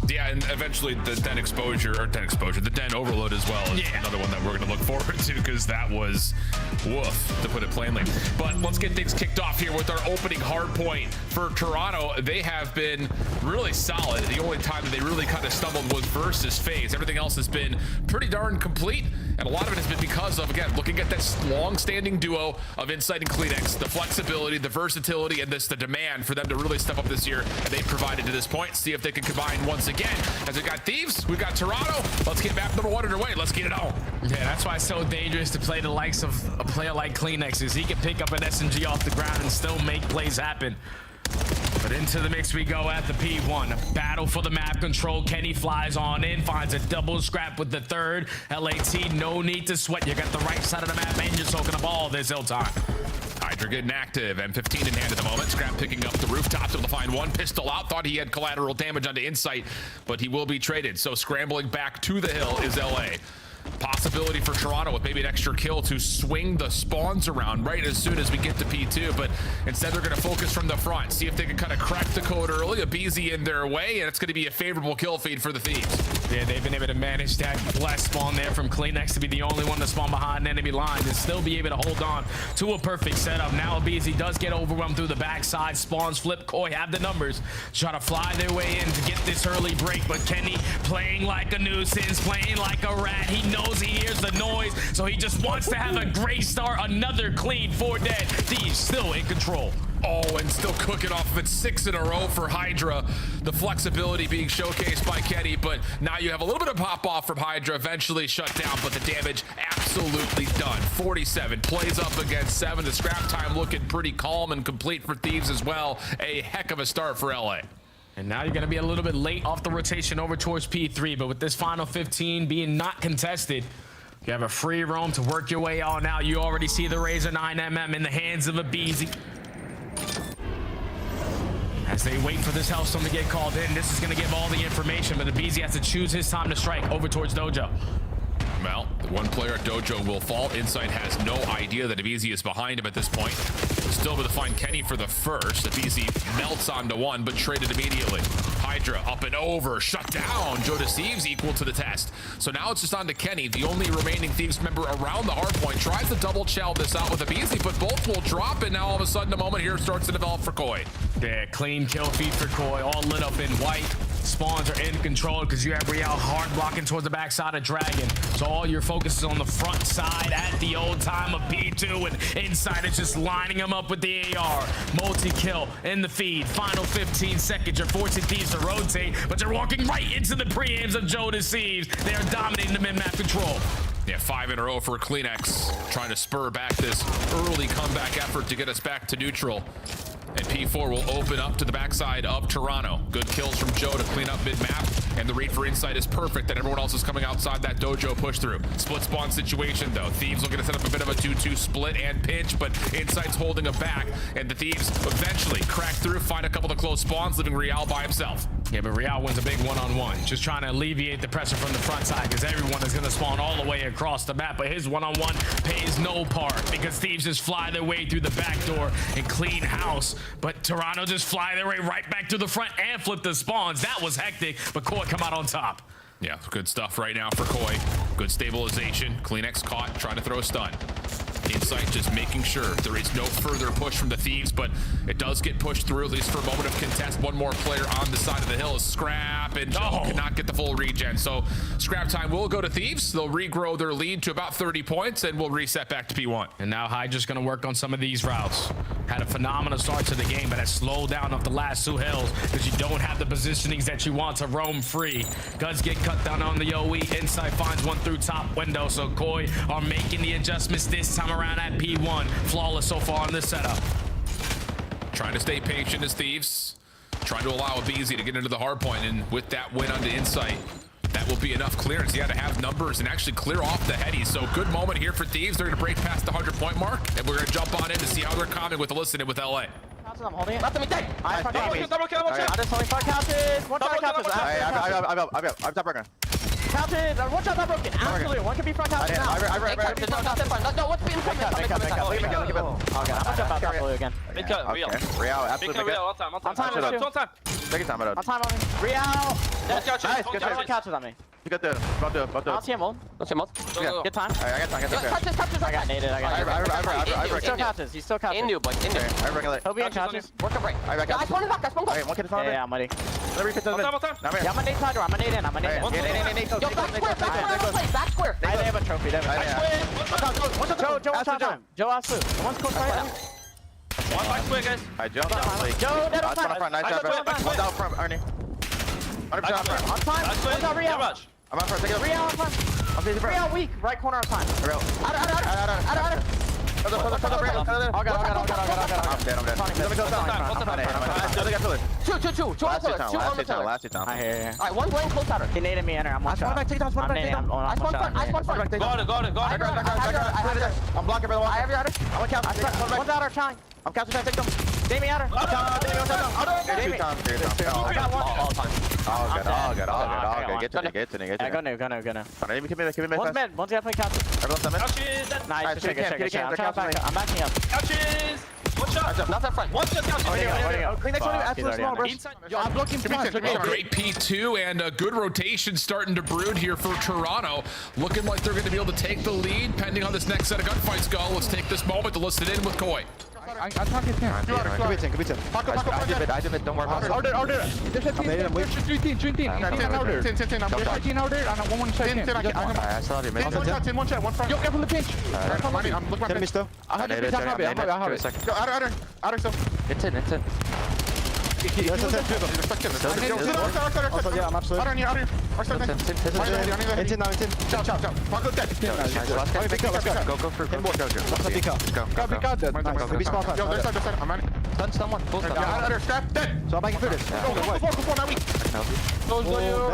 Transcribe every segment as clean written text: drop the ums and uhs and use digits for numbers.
Yeah, and eventually the den exposure, the den overload as well is another one that we're going to look forward to, because that was woof, to put it plainly. But let's get things kicked off here with our opening hard point for Toronto. They have been really solid. The only time that they really kind of stumbled was versus FaZe. Everything else has been pretty darn complete, and a lot of it has been because of, again, looking at this long-standing duo of Insight and CleanX, the flexibility, the versatility, and the demand for them to really step up this year, and they provided to this point. See if they can combine once again. As we got Thieves, we've got Toronto. Let's get map number 1 underway. Let's get it on. Yeah, that's why it's so dangerous to play the likes of a player like CleanX, is he can pick up an SMG off the ground and still make plays happen. But into the mix we go at the P1. A battle for the map control. Kenny flies on in, finds a double scrap with the third. LAT, no need to sweat. You got the right side of the map and you're soaking up all this hill time. Hydra getting active, M15 in hand at the moment. Scrap picking up the rooftop, able to find one pistol out. Thought he had collateral damage onto Insight, but he will be traded. So scrambling back to the hill is LA. Possibility for Toronto with maybe an extra kill to swing the spawns around right as soon as we get to P2, but instead they're going to focus from the front, see if they can kind of crack the code early. A BZ in their way, and it's going to be a favorable kill feed for the Thieves. Yeah, they've been able to manage that blast spawn there from CleanX to be the only one to spawn behind enemy lines and still be able to hold on to a perfect setup. Now a BZ does get overwhelmed through the backside, spawns flip. Koi have the numbers, try to fly their way in to get this early break, but Kenny playing like a nuisance, playing like a rat. He knows he hears the noise, so he just wants to have a great start. Another clean, 4 dead. Thieves still in control. Oh, and still cooking off of it, 6 in a row for Hydra. The flexibility being showcased by Kenny, but now you have a little bit of pop off from Hydra, eventually shut down, but the damage absolutely done. 47 plays up against 7. The scrap time looking pretty calm and complete for Thieves as well. A heck of a start for LA. And now you're going to be a little bit late off the rotation over towards P3, but with this final 15 being not contested, you have a free roam to work your way on out. You already see the Razor 9mm in the hands of a BZ. As they wait for this hellstorm to get called in, this is going to give all the information, but the BZ has to choose his time to strike over towards Dojo. Well, the one player at Dojo will fall. Insight has no idea that BZ is behind him at this point. Still able to find Kenny for the first. The BZ melts onto one, but traded immediately. Hydra up and over, shut down. JoeDeceives equal to the test. So now it's just on to Kenny, the only remaining Thieves member around the hard point. Tries to double shell this out with a BZ, but both will drop, and now all of a sudden, a moment here starts to develop for Koi. Yeah, clean kill feed for Koi, all lit up in white. Spawns are in control because you have Real hard blocking towards the backside of Dragon. So all your focus is on the front side at the old time of P2, and Inside is just lining them up with the AR. Multi-kill in the feed. Final 15 seconds. You're forcing Thieves to rotate, but you're walking right into the preams of JoeDeceives. They are dominating the mid-map control. Yeah, 5 in a row for CleanX, trying to spur back this early comeback effort to get us back to neutral. And P4 will open up to the backside of Toronto. Good kills from Joe to clean up mid-map, and the read for Insight is perfect, and everyone else is coming outside that Dojo push through. Split spawn situation though. Thieves looking to set up a bit of a 2-2 split and pinch, but Insight's holding him back, and the Thieves eventually crack through, find a couple of close spawns, leaving Real by himself. Yeah, but Real wins a big one-on-one, just trying to alleviate the pressure from the front side because everyone is going to spawn all the way across the map, but his one-on-one pays no part because Thieves just fly their way through the back door and clean house, but Toronto just fly their way right back to the front and flip the spawns. That was hectic, but Koi come out on top. Yeah, good stuff right now for Koi. Good stabilization. CleanX caught, trying to throw a stun. Insight just making sure there is no further push from the Thieves, but it does get pushed through, at least for a moment of contest. One more player on the side of the hill is Scrap, and Joe cannot get the full regen. So Scrap time will go to Thieves. They'll regrow their lead to about 30 points, and we'll reset back to P1. And now Hydra's going to work on some of these routes. Had a phenomenal start to the game, but has slowed down off the last 2 hills because you don't have the positionings that you want to roam free. Guns get cut down on the OE. Insight finds one through top window, so Koi are making the adjustments this time around at P1. Flawless so far in this setup. Trying to stay patient as Thieves. Trying to allow a BZ to get into the hard point, and with that win onto Insight, that will be enough clearance. He had to have numbers and actually clear off the headies. So good moment here for Thieves. They're going to break past the 100-point mark, and we're going to jump on in to see how they're coming with Elicited with LA. I'm holding it. Left me dead. I have Double kill. I just only 5 couches. One shot couches. I'm top broken. Couches. One shot not broken. Absolutely. One can be front couches now. No, what's being front? Make up. Okay, I'm gonna jump out top blue again. Mid cut, Real. On time. Take your time, On time on me. Real. Nice, good Nice, try. good Everyone try. catches on me. You got the, about I don't see him ult. Let's him up. Go. Get time. I got time. I got naded. I got I He still catches. He still catches. Indu, boy. Indu. I regulate. He'll be in catches. Work up right. I spawned back. Okay, one kid is on Yeah, I'm ready. Let me fit to the mid. Time. Yeah, I'm gonna nade side door. I'm gonna nade in. Yo, back square. They have a trophy. They have a trophy. Joe, watch out time. Joe, ask Lou. One's close right now. One back square, guys. I jumped. Joe, dead on Nice time. front. Nice front. One's out front, Ernie. 100% out front. On time. One's out real. I'm out front. Take it. Real on time. I'm taking front. Real weak. Right corner on time. Real. Out. I'm dead. Let me go down. Two. Last two time. I hear you. Alright, one going close at her. He naded me in her. I'm one shot. I'm nading. I'm one shot. Got it. I'm blocking for the one. I have your outer. I'm gonna count. One's outer trying. I'm counting. Take them. Damien outer. Two times. I got one. All time. All good. Get to me. Yeah, go new. Give me One's mid. One's definitely catches. Everyone's on mid. Couches. Nice. Alright, Check. camp. I'm backing up. Couches. One shot. Not that front. One shot. Where'd he go? Clean next one. Fuck, That's he's so already small, on bro. Inside. Yo, I'm blocking front. Oh, great P2 and a good rotation starting to brood here for Toronto. Looking like they're going to be able to take the lead pending how this next set of gunfights go. Let's take this moment to listen in with Koi. I'm talking to him. Could be 10. I did it. Don't worry about it. Order. There's a team. There's three team. 10 order. 10 order and a one side. 10. I saw you, man. 10 one shot. One front. Yo, careful the pinch. I'm looking at me still. I have it. Outer still. It's in. Yeah, I'm absolutely. Outer. It's in now. Chop. Fuck up that. Go for Got that. Nice. Maybe small time. Yo, there's side. I'm on it. Stun someone. Full stun. Outer. Scrap. Dead. So I'm making through this. Go. Now weak.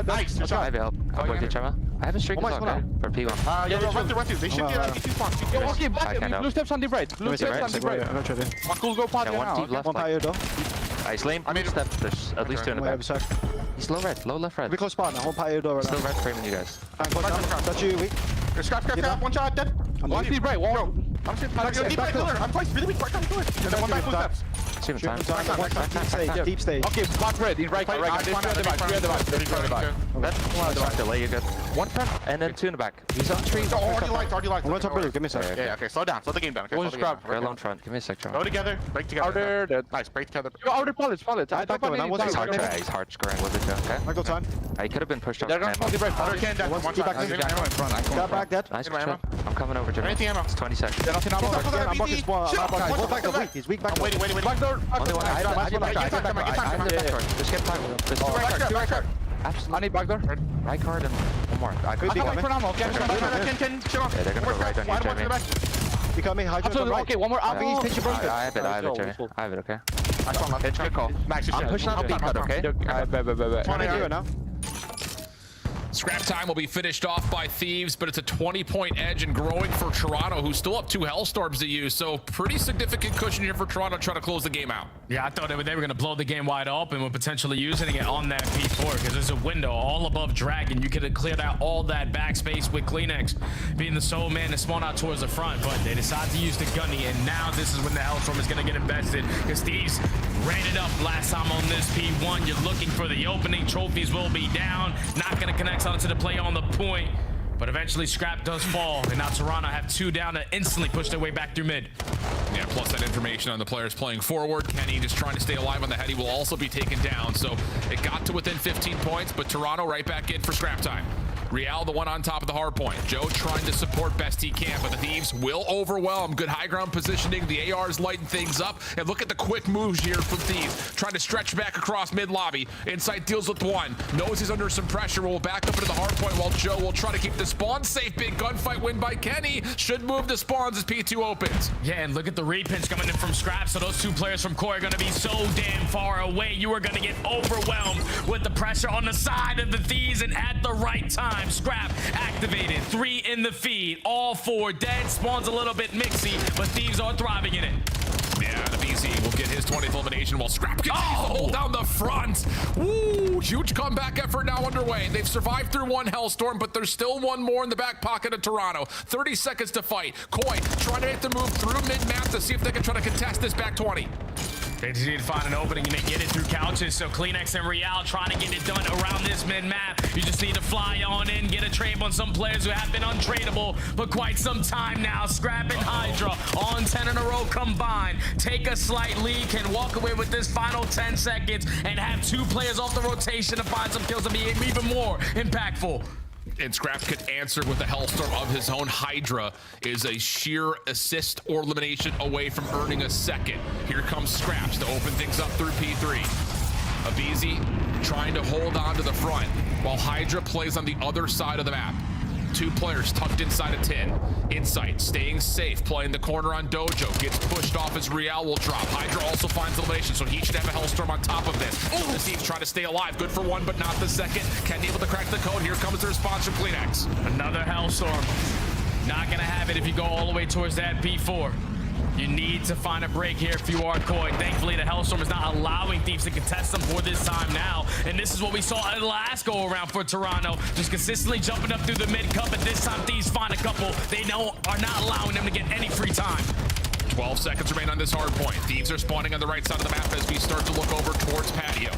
Nice. Good shot. I'll go to Trevor. I have a streak as well, for P1. Yo, run through. They should be at spawn. Yo, okay, I can blue steps on the right. Blue steps on the right. Cool, go party Yeah, one team now. left. Like, Ice lane. I mean, step. There's at least two in the back. He's low red. Low left red. We close spawn. Whole pile door. Still red framing you guys. That's you, weak. Scrap. One shot, dead. One deep right, I'm deep right pillar. I'm twice really weak. Right pillar. And then one back blue steps. It's even time. Deep stage. Okay, block red. In right. That's delay. You got one front and then two in the back. He's on tree. Already lights. I'm going to blue. Give me a sec. Yeah, okay, slow down. Slow the game down. Okay, One scrap. We're alone front. Give me a sec, John. Go together. Break together. Nice. Break together. Yo, outer pallets. He's hard scoring with it, okay? I go time. He could have been pushed up. They're going to the right. Outer can down. One shot. Got back dead. Nice, I'm coming over, Jimmy. Anything ammo? It's 20 seconds. I'm blocking spawn. I'm blocking weak. He's weak back. Wait. Only one. Just get time. Right card. Absolutely. I need back door. Right card and one more. I could be coming. Okay, Yeah, they're gonna go right on you, Jimmy. You coming? Okay, one more. I have it, Jimmy. I have it, okay? Good call. Max, I'm pushing out the cut, okay? Now. Scrap time will be finished off by Thieves, but it's a 20-point edge and growing for Toronto, who still have 2 hellstorms to use. So pretty significant cushion here for Toronto trying to close the game out. Yeah, I thought they were going to blow the game wide open with potentially using it on that P4 because there's a window all above Dragon. You could have cleared out all that backspace with Kleenex being the sole man to spawn out towards the front, but they decide to use the gunny, and now this is when the hellstorm is going to get invested because Thieves ran it up last time on this P1. You're looking for the opening. Trophies will be down. Not going to connect onto the play on the point, but eventually Scrap does fall, and now Toronto have 2 down to instantly push their way back through mid. Yeah, plus that information on the players playing forward. Kenny just trying to stay alive on the head. He will also be taken down. So it got to within 15 points, but Toronto right back in for scrap time. Real, the one on top of the hard point. Joe trying to support best he can, but the Thieves will overwhelm. Good high ground positioning. The ARs lighten things up. And look at the quick moves here from Thieves. Trying to stretch back across mid lobby. Insight deals with one. Knows he's under some pressure. Will back up into the hard point while Joe will try to keep the spawn safe. Big gunfight win by Kenny. Should move the spawns as P2 opens. Yeah, and look at the repinch coming in from Scrap. So those 2 players from Core are going to be so damn far away. You are going to get overwhelmed with the pressure on the side of the Thieves, and at the right time, Scrap activated. 3 in the feed. All 4 dead. Spawns a little bit mixy, but Thieves are thriving in it. Yeah, the BZ will get his 20th elimination while Scrap continues to hold down the front. Woo! Huge comeback effort now underway. They've survived through 1 hellstorm, but there's still 1 more in the back pocket of Toronto. 30 seconds to fight. Koi trying to make the move through mid-map to see if they can try to contest this back 20. They just need to find an opening and they get it through couches. So Kleenex and Real trying to get it done around this mid-map. You just need to fly on in, get a trade on some players who have been untradeable for quite some time now. Scrap and Hydra on 10 in a row combined. Take a slight lead, can walk away with this final 10 seconds and have 2 players off the rotation to find some kills and be even more impactful. And Scrap could answer with a hellstorm of his own. Hydra is a sheer assist or elimination away from earning a second. Here comes Scraps to open things up through P3. Abizi trying to hold on to the front while Hydra plays on the other side of the map. 2 players tucked inside a 10. Insight staying safe, playing the corner on Dojo, gets pushed off as Real will drop. Hydra also finds elimination, so he should have a hellstorm on top of this. Deceives trying to stay alive, good for 1 but not the second. Kenny able to crack the code. Here comes the response from Kleenex. Another hellstorm. Not gonna have it if you go all the way towards that P4. You need to find a break here if you are Koi. Thankfully, the hellstorm is not allowing Thieves to contest them for this time now. And this is what we saw at the last go around for Toronto. Just consistently jumping up through the mid cup. But this time, Thieves find a couple. They know are not allowing them to get any free time. 12 seconds remain on this hard point. Thieves are spawning on the right side of the map as we start to look over towards patio.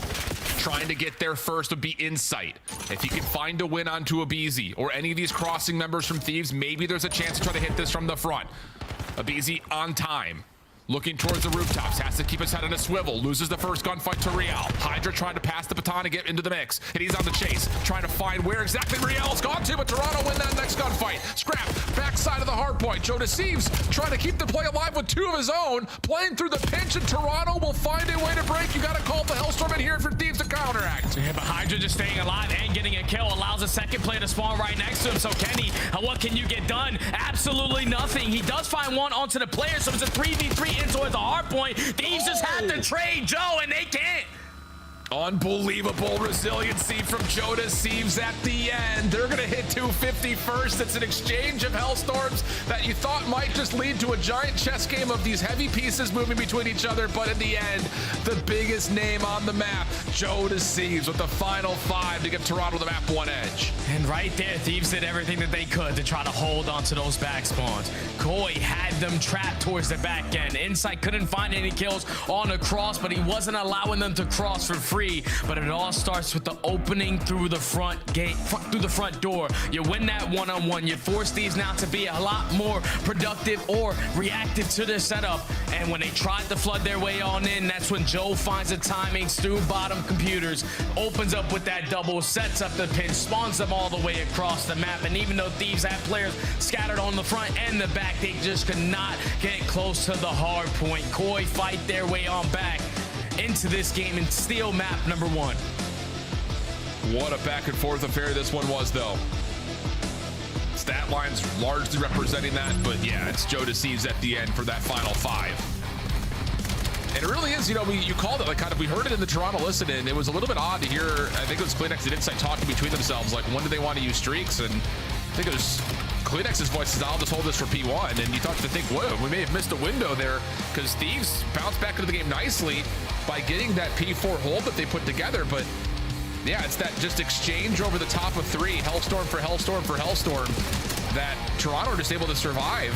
Trying to get there first would be Insight. If you can find a win onto Abizi or any of these crossing members from Thieves, maybe there's a chance to try to hit this from the front. Abizi on time, looking towards the rooftops, has to keep his head on a swivel, loses the first gunfight to Real. Hydra trying to pass the baton and get into the mix, and he's on the chase, trying to find where exactly Real's gone to, but Toronto win that next gunfight. Scrap, backside of the hard point. JoeDeceives trying to keep the play alive with 2 of his own, playing through the pinch, and Toronto will find a way to break. You gotta call the hellstorm in here for Thieves to counteract. Yeah, but Hydra just staying alive and getting a kill allows a second player to spawn right next to him. So Kenny, what can you get done? Absolutely nothing. He does find one onto the player, so it's a 3v3 into the hard point. Thieves just had to trade Joe, and they can't. Unbelievable resiliency from JoeDeceives at the end. They're gonna hit 250 first. It's an exchange of hellstorms that you thought might just lead to a giant chess game of these heavy pieces moving between each other, but in the end, the biggest name on the map, JoeDeceives, with the final 5 to give Toronto the map 1 edge. And right there, Thieves did everything that they could to try to hold onto those back spawns. Koi had them trapped towards the back end. Insight couldn't find any kills on the cross, but he wasn't allowing them to cross for free. But it all starts with the opening through the front gate, through the front door. You win that one-on-one. You force these now to be a lot more productive or reactive to their setup. And when they tried to flood their way on in, that's when Joe finds the timings through bottom computers, opens up with that double, sets up the pinch, spawns them all the way across the map. And even though Thieves had players scattered on the front and the back, they just could not get close to the hard point. Koi fight their way on back into this game and steal map number 1. What a back and forth affair this one was, though. Stat lines largely representing that, but yeah, it's JoeDeceives at the end for that final 5. And it really is, you know, you called it, like, kind of, we heard it in the Toronto listen, and it was a little bit odd to hear, I think it was Kleenex and Insight talking between themselves, like, when do they want to use streaks? And I think it was Kleenex's voice says, I'll just hold this for P1. And you thought to think, whoa, we may have missed a window there, because Thieves bounced back into the game nicely by getting that P4 hold that they put together. But yeah, it's that just exchange over the top of 3, hellstorm for hellstorm for hellstorm, that Toronto are just able to survive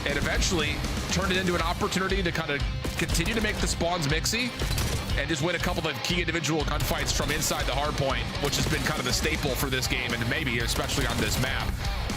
and eventually turn it into an opportunity to kind of continue to make the spawns mixy and just win a couple of key individual gunfights from inside the hard point, which has been kind of the staple for this game, and maybe especially on this map,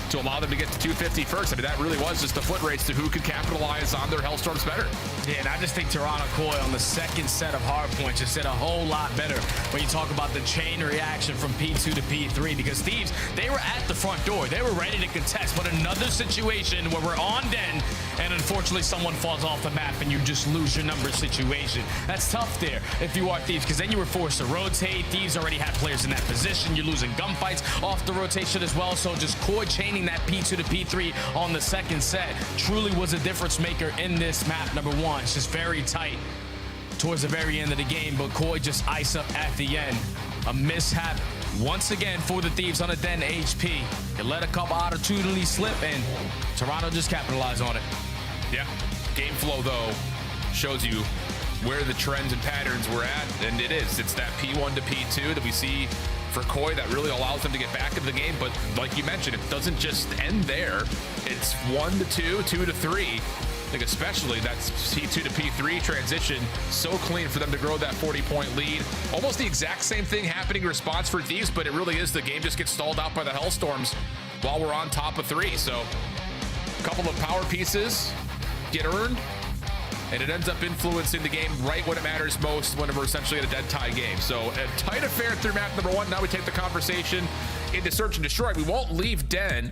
to allow them to get to 250 first. I mean, that really was just a foot race to who could capitalize on their hellstorms better. Yeah, and I just think Toronto Koi on the second set of hard points just did a whole lot better when you talk about the chain reaction from P2 to P3, because Thieves, they were at the front door. They were ready to contest, but another situation where we're on den, and unfortunately someone falls off the map and you just lose your number situation. That's tough there if you are Thieves, because then you were forced to rotate. Thieves already had players in that position. You're losing gunfights off the rotation as well, so just Koi chaining that P2 to P3 on the second set truly was a difference maker in this map number 1. It's just very tight towards the very end of the game, but Koi just ice up at the end. A mishap once again for the Thieves on a den HP. They let a couple opportunities slip, and Toronto just capitalized on it. Yeah, game flow though shows you where the trends and patterns were at, and it is. It's that P1 to P2 that we see for Koi that really allows them to get back into the game. But like you mentioned, it doesn't just end there. It's 1 to 2, 2 to 3. I think especially that P2 to P3 transition, so clean for them to grow that 40-point lead. Almost the exact same thing happening in response for Thieves, but it really is the game just gets stalled out by the Hellstorms while we're on top of 3. So a couple of power pieces get earned, and it ends up influencing the game right when it matters most, when we're essentially at a dead tie game. So a tight affair through map number 1. Now we take the conversation into Search and Destroy. We won't leave Den.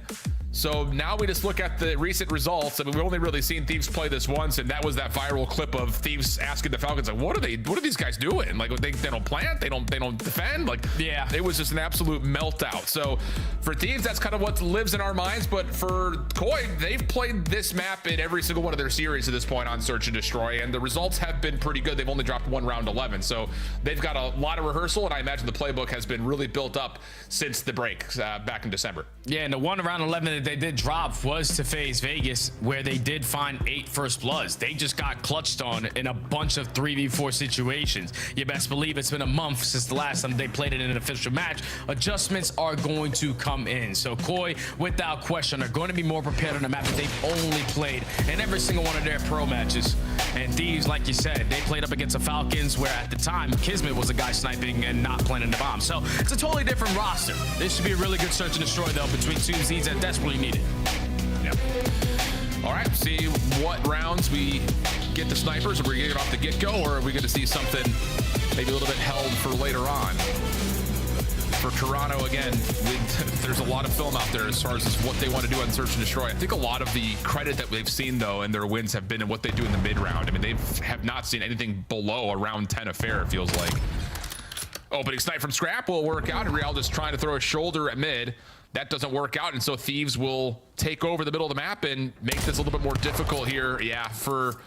So now we just look at the recent results. I mean, we've only really seen Thieves play this once, and that was that viral clip of Thieves asking the Falcons, like, what are these guys doing? Like, they don't plant, they don't defend. Like, yeah, it was just an absolute meltdown. So for Thieves, that's kind of what lives in our minds. But for Koi, they've played this map in every single one of their series at this point on Search and Destroy, and the results have been pretty good. They've only dropped 1 round 11, so they've got a lot of rehearsal, and I imagine the playbook has been really built up since the break back in December. Yeah, and the 1 round 11 that they did drop was to FaZe Vegas, where they did find 8 first bloods. They just got clutched on in a bunch of 3v4 situations. You best believe it's been a month since the last time they played it in an official match. Adjustments are going to come in. So Koi, without question, are going to be more prepared on a map that they've only played in every single one of their pro matches. And Thieves, like you said, they played up against the Falcons, where at the time, Kismet was the guy sniping and not planting the bomb. So it's a totally different roster. This should be a really good Search and Destroy, though, between 2 Zs that desperately need it. Yeah. All right, see what rounds we get the snipers. Are we getting it off the get-go, or are we going to see something maybe a little bit held for later on? For Toronto, again, there's a lot of film out there as far as what they want to do on Search and Destroy. I think a lot of the credit that we've seen, though, in their wins have been in what they do in the mid-round. I mean, they have not seen anything below a round 10 affair, it feels like. Opening snipe from Scrap will work out, and Real just trying to throw a shoulder at mid. That doesn't work out, and so Thieves will take over the middle of the map and make this a little bit more difficult here, yeah, for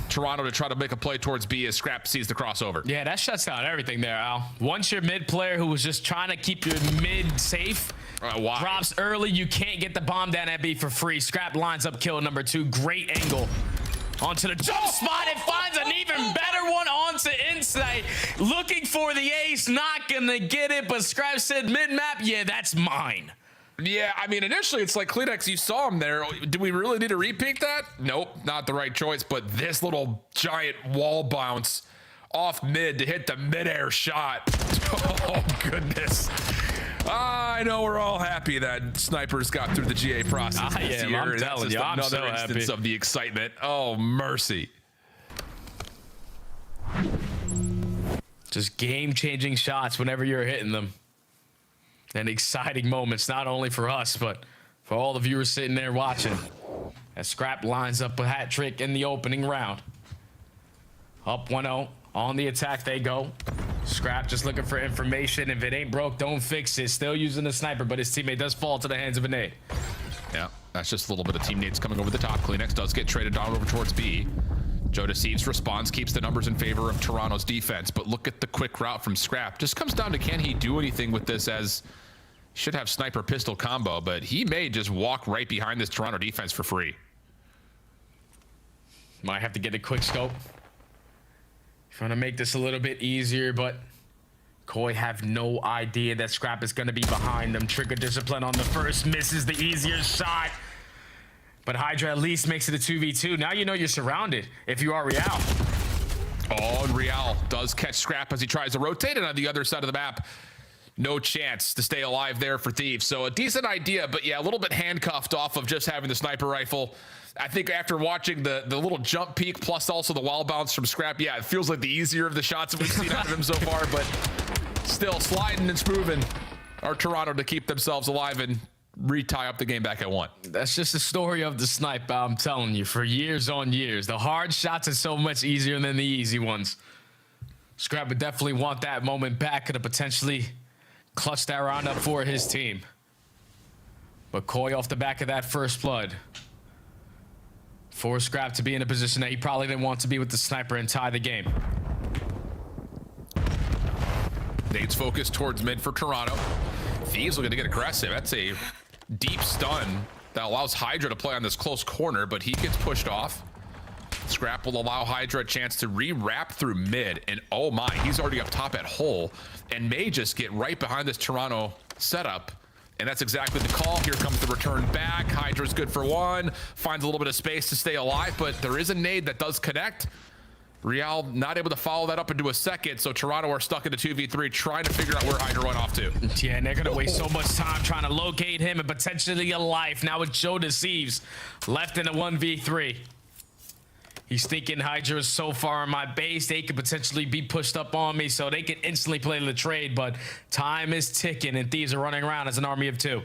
Toronto to try to make a play towards B as Scrap sees the crossover. Yeah, that shuts down everything there, Al. Once your mid player who was just trying to keep your mid safe drops early, you can't get the bomb down at B for free. Scrap lines up kill number 2. Great angle. Onto the jump spot, it finds an even better one onto Insight. Looking for the ace, not gonna get it, but Scrap said mid-map, yeah, that's mine. Yeah, I mean, initially it's like Kleenex, you saw him there. Do we really need to repeat that? Nope, not the right choice, but this little giant wall bounce off mid to hit the mid-air shot. Oh, goodness. I know we're all happy that snipers got through the GA process this year. I'm telling you, I'm so happy. Instance of the excitement. Oh, mercy. Just game-changing shots whenever you're hitting them. And exciting moments, not only for us, but for all the viewers sitting there watching. As Scrap lines up a hat trick in the opening round. Up 1-0. On the attack they go. Scrap just looking for information. If it ain't broke, don't fix it. Still using the sniper, but his teammate does fall to the hands of a nade. Yeah, that's just a little bit of teammates coming over the top. Kleenex does get traded down over towards B. JoeDeceives responds, keeps the numbers in favor of Toronto's defense, but look at the quick route from Scrap. Just comes down to, can he do anything with this, as should have sniper pistol combo, but he may just walk right behind this Toronto defense for free. Might have to get a quick scope. Trying to make this a little bit easier, but Koi have no idea that Scrap is going to be behind them. Trigger discipline on the first, misses the easier shot. But Hydra at least makes it a 2v2. Now you know you're surrounded if you are Real. Oh, and Real does catch Scrap as he tries to rotate, and on the other side of the map, no chance to stay alive there for Thieves. So a decent idea, but yeah, a little bit handcuffed off of just having the sniper rifle. I think after watching the little jump peek plus also the wall bounce from Scrap, yeah, it feels like the easier of the shots that we've seen out of him so far, but still sliding and smoothing are Toronto to keep themselves alive and retie up the game back at 1. That's just the story of the snipe, I'm telling you, for years on years. The hard shots are so much easier than the easy ones. Scrap would definitely want that moment back, could have potentially clutched that round up for his team. But Koi off the back of that first blood. For Scrap to be in a position that he probably didn't want to be with the sniper and tie the game. Nade's focused towards mid for Toronto. Thieves looking to get aggressive. That's a deep stun that allows Hydra to play on this close corner, but he gets pushed off. Scrap will allow Hydra a chance to re-wrap through mid, and oh my, he's already up top at hole and may just get right behind this Toronto setup And that's exactly the call. Here comes the return back. Hydra's good for one. Finds a little bit of space to stay alive, but there is a nade that does connect. Real not able to follow that up into a second, so Toronto are stuck in a 2v3 trying to figure out where Hydra went off to. Yeah, and they're gonna waste so much time trying to locate him and potentially a life. Now with JoeDeceives left in a 1v3. He's thinking Hydra is so far in my base, they could potentially be pushed up on me, so they can instantly play the trade, but time is ticking and Thieves are running around as an army of two.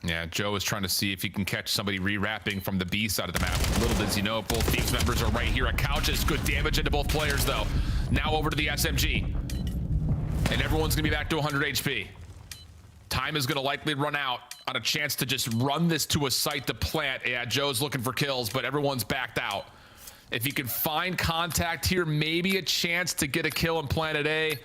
Yeah, Joe is trying to see if he can catch somebody re-wrapping from the B side of the map. Little does he know, both Thieves members are right here at couches. Good damage into both players, though. Now over to the SMG. And everyone's going to be back to 100 HP. Time is going to likely run out on a chance to just run this to a site to plant. Yeah, Joe's looking for kills, but everyone's backed out. If he can find contact here, maybe a chance to get a kill and plant at A.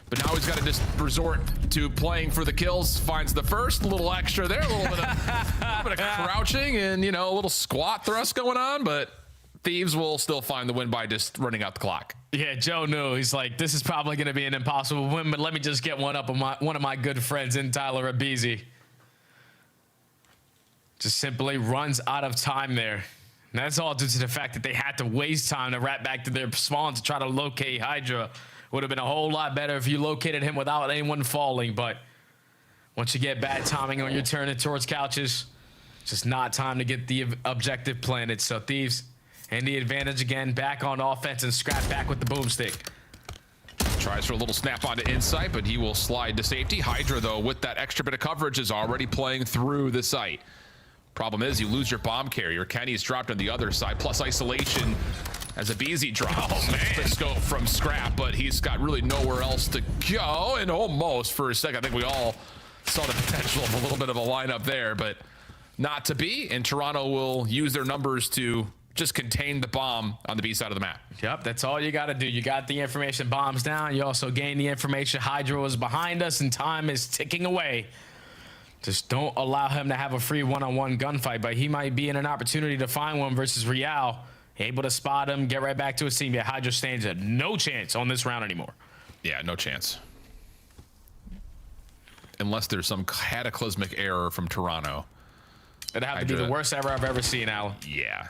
But now he's got to just resort to playing for the kills. Finds the first, a little extra there, a little bit of crouching and, you know, a little squat thrust going on. But Thieves will still find the win by just running out the clock. Yeah, Joe knew. He's like, this is probably going to be an impossible win, but let me just get one up on one of my good friends in Tyler Abizi. Just simply runs out of time there. And that's all due to the fact that they had to waste time to wrap back to their spawn to try to locate Hydra. Would have been a whole lot better if you located him without anyone falling, but once you get bad timing on your turn towards couches, it's just not time to get the objective planted. So Thieves and the advantage again, back on offense, and Scrap back with the boomstick. Tries for a little snap onto insight, but he will slide to safety. Hydra, though, with that extra bit of coverage, is already playing through the site. Problem is, you lose your bomb carrier. Kenny's dropped on the other side, plus isolation as a BZ drops. Oh, man. The scope from Scrap, but he's got really nowhere else to go, and almost for a second, I think we all saw the potential of a little bit of a lineup there, but not to be, and Toronto will use their numbers to just contain the bomb on the B side of the map. Yep, that's all you got to do. You got the information, bombs down. You also gain the information Hydra was behind us, and time is ticking away. Just don't allow him to have a free one-on-one gunfight, but he might be in an opportunity to find one versus Real. Able to spot him, get right back to his team. Yeah, Hydra stands a no chance on this round anymore. Yeah, no chance. Unless there's some cataclysmic error from Toronto. It'd have to be the worst error I've ever seen, Alan. Yeah.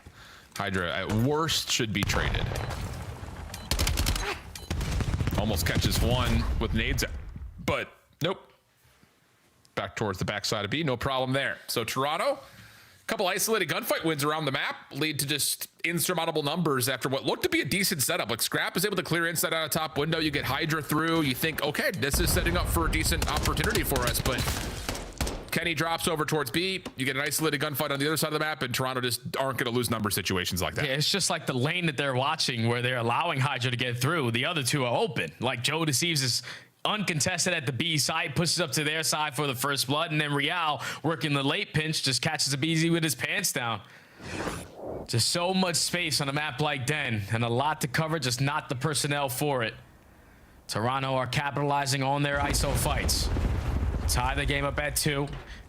Hydra, at worst, should be traded. Almost catches one with nades, but nope. Back towards the backside of B, no problem there. So Toronto, a couple isolated gunfight wins around the map lead to just insurmountable numbers after what looked to be a decent setup. Like Scrap is able to clear inside out of top window. You get Hydra through. You think, okay, this is setting up for a decent opportunity for us. But Kenny drops over towards B. You get an isolated gunfight on the other side of the map, and Toronto just aren't going to lose number situations like that. Yeah, it's just like the lane that they're watching where they're allowing Hydra to get through. The other two are open. Like JoeDeceives is uncontested at the B side, pushes up to their side for the first blood, and then Real, working the late pinch, just catches a BZ with his pants down. Just so much space on a map like Den, and a lot to cover, just not the personnel for it. Toronto are capitalizing on their ISO fights. Tie the game up at 2.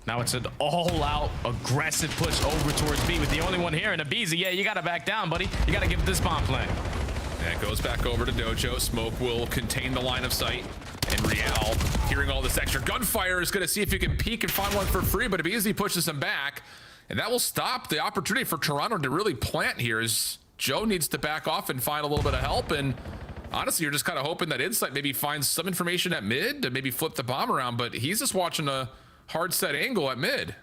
Now it's an all-out aggressive push over towards B with the only one here in a BZ. Yeah, you gotta back down, buddy. You gotta give this bomb plan. And it goes back over to Dojo. Smoke will contain the line of sight. And Real, hearing all this extra gunfire, is going to see if you can peek and find one for free, but Abizi pushes him back. And that will stop the opportunity for Toronto to really plant here, as Joe needs to back off and find a little bit of help. And honestly, you're just kind of hoping that Insight maybe finds some information at mid to maybe flip the bomb around, but he's just watching a hard set angle at mid.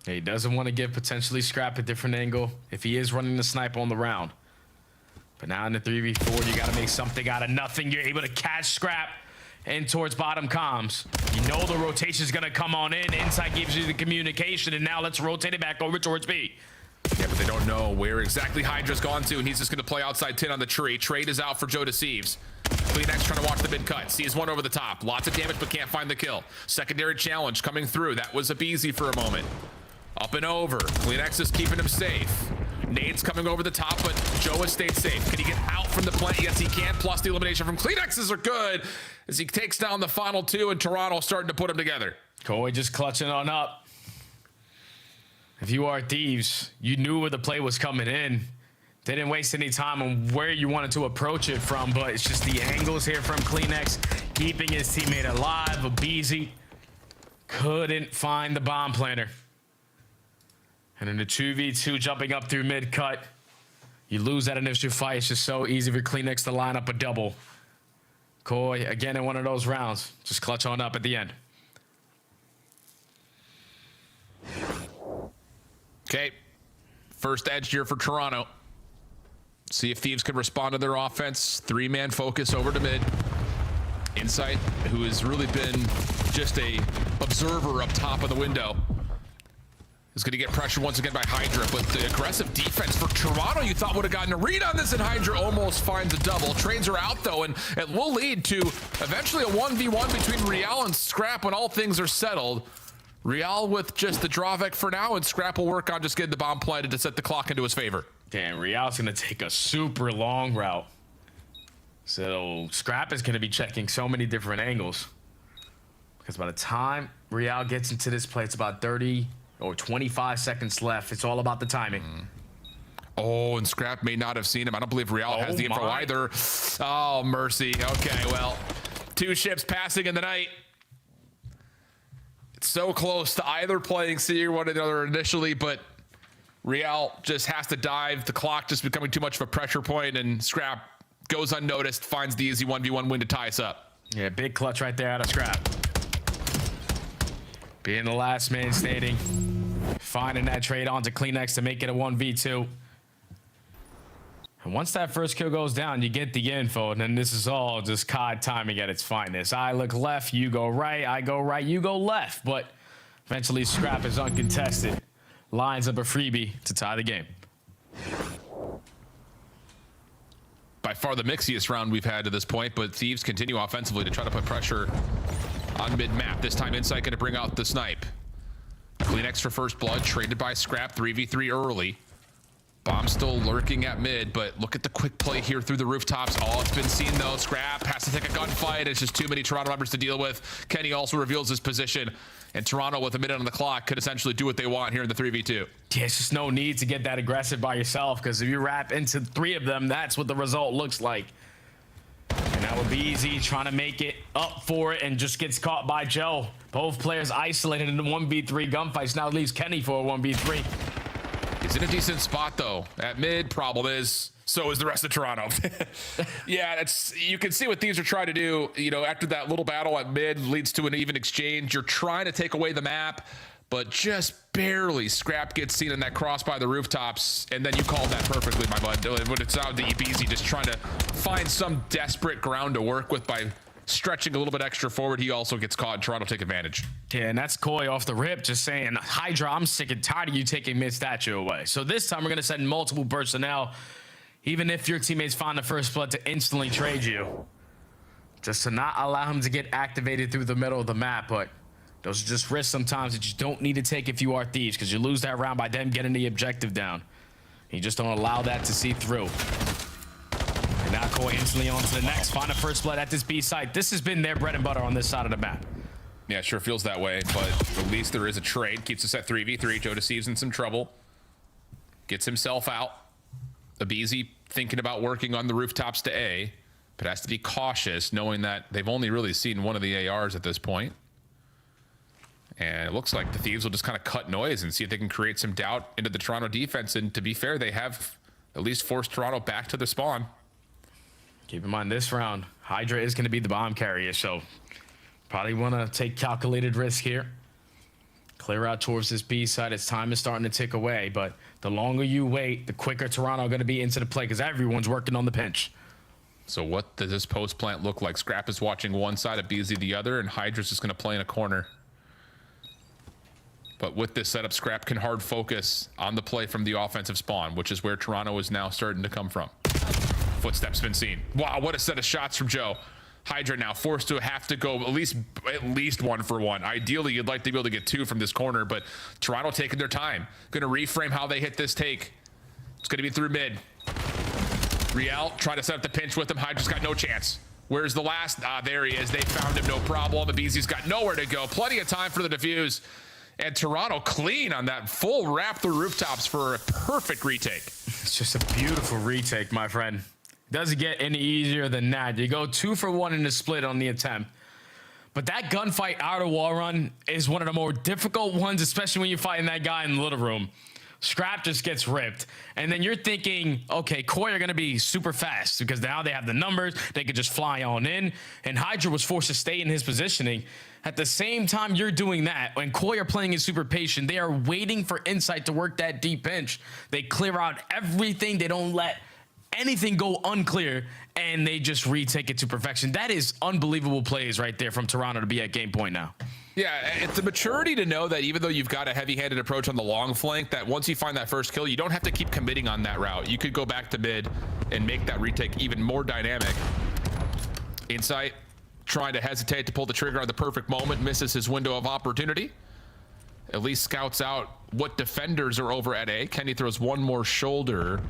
He doesn't want to give potentially Scrap a different angle if he is running the sniper on the round. But now in the 3v4, you got to make something out of nothing. You're able to catch Scrap in towards bottom comms. You know the rotation is going to come on in. Insight gives you the communication, and now let's rotate it back over towards B. Yeah, but they don't know where exactly Hydra's gone to, and he's just going to play outside 10 on the tree. Trade is out for JoeDeceives. Kleenex trying to watch the mid cut. Sees one over the top. Lots of damage, but can't find the kill. Secondary challenge coming through. That was a BZ for a moment. Up and over. Kleenex is keeping him safe. Nade's coming over the top, but Joe has stayed safe. Can he get out from the plant? Yes, he can. Plus the elimination from Kleenexes are good as he takes down the final two, and Toronto starting to put them together. Koi just clutching on up. If you are Thieves, you knew where the play was coming in. They didn't waste any time on where you wanted to approach it from, but it's just the angles here from Kleenex, keeping his teammate alive. Abizi Couldn't find the bomb planter. And in the 2v2 jumping up through mid-cut, you lose that initial fight. It's just so easy for Kleenex to line up a double. Koi, again, in one of those rounds, just clutch on up at the end. Okay, first edge here for Toronto. See if Thieves can respond to their offense. 3-man focus over to mid. Insight, who has really been just a observer up top of the window, is going to get pressure once again by Hydra, but the aggressive defense for Toronto you thought would have gotten a read on this, and Hydra almost finds a double. Trades are out though, and it will lead to eventually a 1v1 between Real and Scrap when all things are settled. Real with just the drawback for now, and Scrap will work on just getting the bomb planted to set the clock into his favor. Damn, Real's going to take a super long route. So Scrap is going to be checking so many different angles. Because by the time Real gets into this play, it's about 30 or 25 seconds left. It's all about the timing. Oh, and Scrap may not have seen him. I don't believe Real has the info either. Oh, mercy. Okay, well, 2 ships passing in the night. It's so close to either playing seeing one another initially, but Real just has to dive. The clock just becoming too much of a pressure point, and Scrap goes unnoticed, finds the easy 1v1 win to tie us up. Yeah, big clutch right there out of Scrap. Being the last man standing, finding that trade onto Kleenex to make it a 1v2. And once that first kill goes down, you get the info, and then this is all just COD timing at its finest. I look left, you go right, I go right, you go left. But eventually Scrap is uncontested. Lines up a freebie to tie the game. By far the mixiest round we've had to this point, but Thieves continue offensively to try to put pressure on mid-map. This time Insight going to bring out the snipe. Kleenex for first blood, traded by Scrap, 3v3 early. Bomb still lurking at mid, but look at the quick play here through the rooftops. Oh, it's been seen though. Scrap has to take a gunfight. It's just too many Toronto members to deal with. Kenny also reveals his position, and Toronto with a minute on the clock could essentially do what they want here in the 3v2. Yeah, it's just no need to get that aggressive by yourself, because if you wrap into 3 of them, that's what the result looks like. And that would be easy, trying to make it up for it, and just gets caught by Joe. Both players isolated in the 1v3 gunfights. Now leaves Kenny for a 1v3. He's in a decent spot though. At mid, problem is, so is the rest of Toronto. Yeah, you can see what Thieves are trying to do. You know, after that little battle at mid leads to an even exchange. You're trying to take away the map, but just barely. Scrap gets seen in that cross by the rooftops, and then you called that perfectly, my bud. When it's out the easy, just trying to find some desperate ground to work with by stretching a little bit extra forward. He also gets caught, and Toronto take advantage. Yeah, and that's Koi off the rip, just saying, Hydra, I'm sick and tired of you taking mid-statue away. So this time we're going to send multiple personnel, even if your teammates find the first blood, to instantly trade you. Just to not allow him to get activated through the middle of the map, but those are just risks sometimes that you don't need to take if you are Thieves, because you lose that round by them getting the objective down. You just don't allow that to see through. And now Koi instantly on to the next. Find a first blood at this B site. This has been their bread and butter on this side of the map. Yeah, sure feels that way, but at least there is a trade. Keeps us at 3v3. JoeDeceives in some trouble. Gets himself out. Abizi thinking about working on the rooftops to A, but has to be cautious, knowing that they've only really seen one of the ARs at this point. And it looks like the Thieves will just kind of cut noise and see if they can create some doubt into the Toronto defense. And to be fair, they have at least forced Toronto back to the spawn. Keep in mind this round, Hydra is going to be the bomb carrier, so probably want to take calculated risk here. Clear out towards this B side. Its time is starting to tick away, but the longer you wait, the quicker Toronto are going to be into the play, because everyone's working on the pinch. So what does this post plant look like? Scrap is watching one side, Abizi the other, and Hydra's just going to play in a corner. But with this setup, Scrap can hard focus on the play from the offensive spawn, which is where Toronto is now starting to come from. Footsteps been seen. Wow, what a set of shots from Joe. Hydra now forced to have to go at least 1-for-1. Ideally, you'd like to be able to get 2 from this corner, but Toronto taking their time. Going to reframe how they hit this take. It's going to be through mid. Real try to set up the pinch with him. Hydra's got no chance. Where's the last? There he is. They found him, no problem. Abizi's got nowhere to go. Plenty of time for the defuse. And Toronto clean on that full wrap through rooftops for a perfect retake. It's just a beautiful retake, my friend. Doesn't get any easier than that. You go 2-for-1 in the split on the attempt. But that gunfight out of wall run is one of the more difficult ones, especially when you're fighting that guy in the little room. Scrap just gets ripped. And then you're thinking, okay, Koi are going to be super fast because now they have the numbers. They could just fly on in. And Hydra was forced to stay in his positioning. At the same time you're doing that, when Koi are playing it super patient, they are waiting for Insight to work that deep bench. They clear out everything. They don't let anything go unclear, and they just retake it to perfection. That is unbelievable plays right there from Toronto to be at game point now. Yeah, it's the maturity to know that even though you've got a heavy-handed approach on the long flank, that once you find that first kill, you don't have to keep committing on that route. You could go back to mid and make that retake even more dynamic. Insight trying to hesitate to pull the trigger on the perfect moment, misses his window of opportunity. At least scouts out what defenders are over at A. Kenny throws one more shoulder.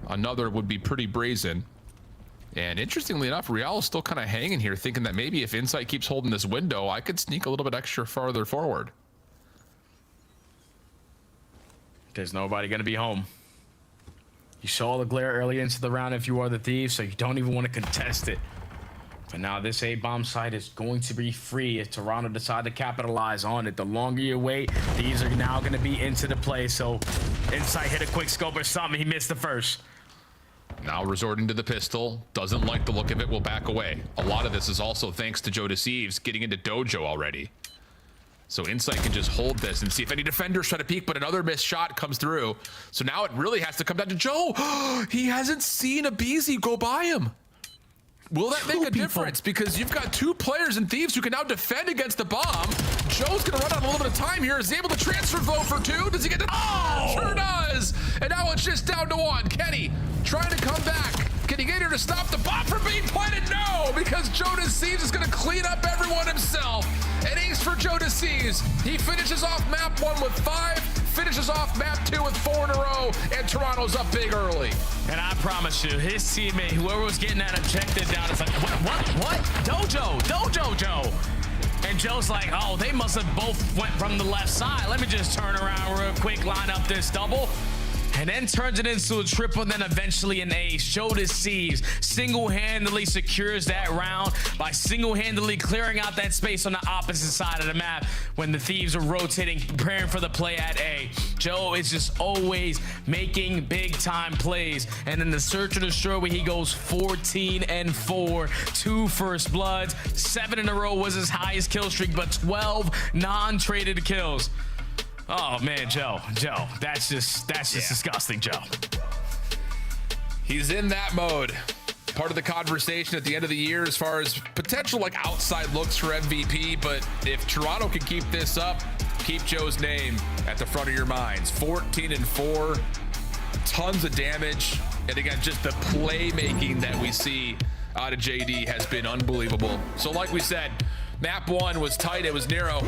Another would be pretty brazen. And interestingly enough, Real is still kind of hanging here, thinking that maybe if Insight keeps holding this window, I could sneak a little bit extra farther forward. There's nobody going to be home. You saw the glare early into the round if you are the Thieves, so you don't even want to contest it. But now this A-bomb site is going to be free if Toronto decide to capitalize on it. The longer you wait, these are now going to be into the play. So Insight hit a quick scope or something. He missed the first. Now resorting to the pistol. Doesn't like the look of it, will back away. A lot of this is also thanks to JoeDeceives getting into Dojo already. So Insight can just hold this and see if any defenders try to peek, but another missed shot comes through. So now it really has to come down to Joe. He hasn't seen a Beezy go by him. Will that make a difference? Because you've got two players in Thieves who can now defend against the bomb. Joe's gonna run out a little bit of time here. Is he able to transfer though for two? Does he get the... Oh! Sure does! And now it's just down to one. Kenny trying to come back. Can he get here to stop the bomb from being planted? No, because JoeDeceives is gonna clean up everyone himself. An ace for JoeDeceives. He finishes off map 1 with 5, finishes off map 2 with 4 in a row, and Toronto's up big early. And I promise you, his teammate, whoever was getting that objective down, is like, what? Dojo, Joe. And Joe's like, oh, they must have both went from the left side. Let me just turn around real quick, line up this double. And then turns it into a triple, and then eventually an ace. JoeDeceives single-handedly secures that round by single-handedly clearing out that space on the opposite side of the map when the Thieves are rotating, preparing for the play at A. Joe is just always making big-time plays. And in the search and destroy, where he goes 14-4, 2 first bloods, 7 in a row was his highest kill streak, but 12 non-traded kills. Oh man, Joe, that's just disgusting, Joe. He's in that mode. Part of the conversation at the end of the year as far as potential like outside looks for MVP, but if Toronto can keep this up, keep Joe's name at the front of your minds. 14-4, tons of damage, and again, just the playmaking that we see out of JD has been unbelievable. So like we said, map 1 was tight, it was narrow,